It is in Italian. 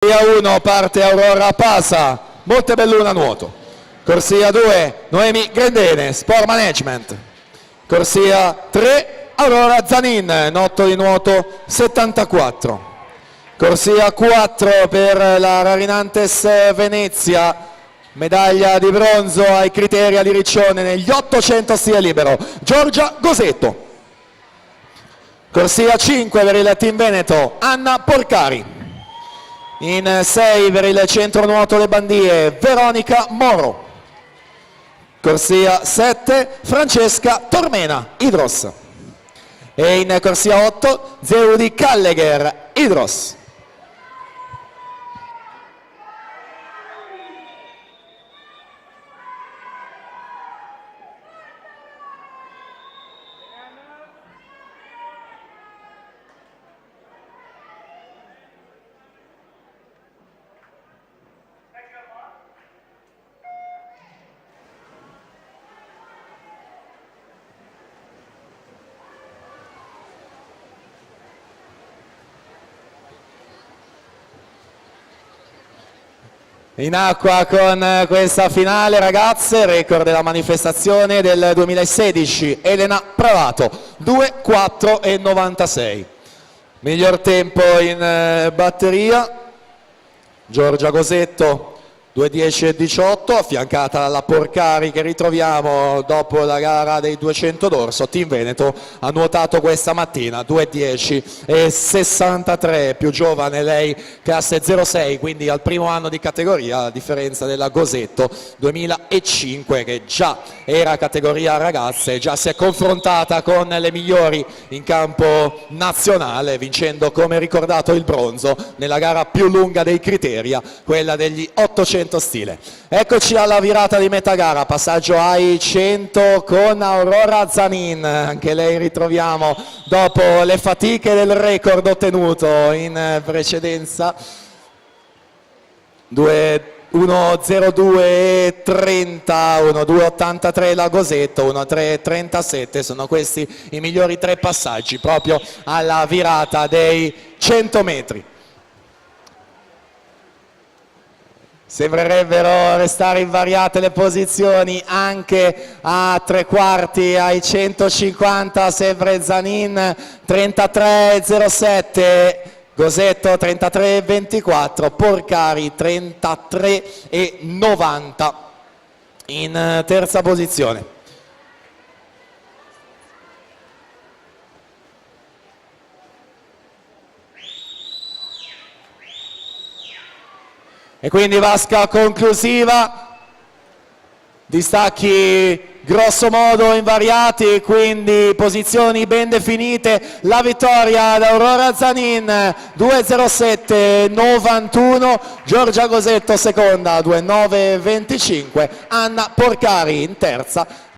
Corsia 1 parte Aurora Pasa, Montebelluna Nuoto. Corsia 2 Noemi Grendene, Sport Management. Corsia 3 Aurora Zanin, Notto di Nuoto 74. Corsia 4 per la Rarinantes Venezia, medaglia di bronzo ai criteri a Riccione negli 800 stile libero, Giorgia Gosetto. Corsia 5 per il Team Veneto, Anna Porcari. In 6 per il centro nuoto Le Bandie, Veronica Moro. Corsia 7 Francesca Tormena, Idros. E in corsia 8 Zeudi Callegher, Idros. In acqua con questa finale, ragazze, record della manifestazione del 2016, Elena Pravato, 2:4:96. Miglior tempo in batteria, Giorgia Gosetto, 2:10:18, affiancata dalla Porcari che ritroviamo dopo la gara dei 200 d'orso. Team Veneto ha nuotato questa mattina, 2:10:63, più giovane lei, classe 06, quindi al primo anno di categoria, a differenza della Gosetto 2005 che già era categoria ragazze, già si è confrontata con le migliori in campo nazionale, vincendo come ricordato il bronzo nella gara più lunga dei criteria, quella degli 800 stile. Eccoci alla virata di metà gara, passaggio ai 100 con Aurora Zanin, anche lei ritroviamo dopo le fatiche del record ottenuto in precedenza, 1:02:30, 1:02:83 la Gosetto, 1:03:37, sono questi i migliori tre passaggi proprio alla virata dei 100 metri. Sembrerebbero restare invariate le posizioni anche a tre quarti, ai 150, sempre Zanin 33:07, Gosetto 33:24, Porcari 33:90 in terza posizione. E quindi vasca conclusiva, distacchi grosso modo invariati, quindi posizioni ben definite, la vittoria ad Aurora Zanin 2:07:91, Giorgia Gosetto seconda 2:09:25, Anna Porcari in terza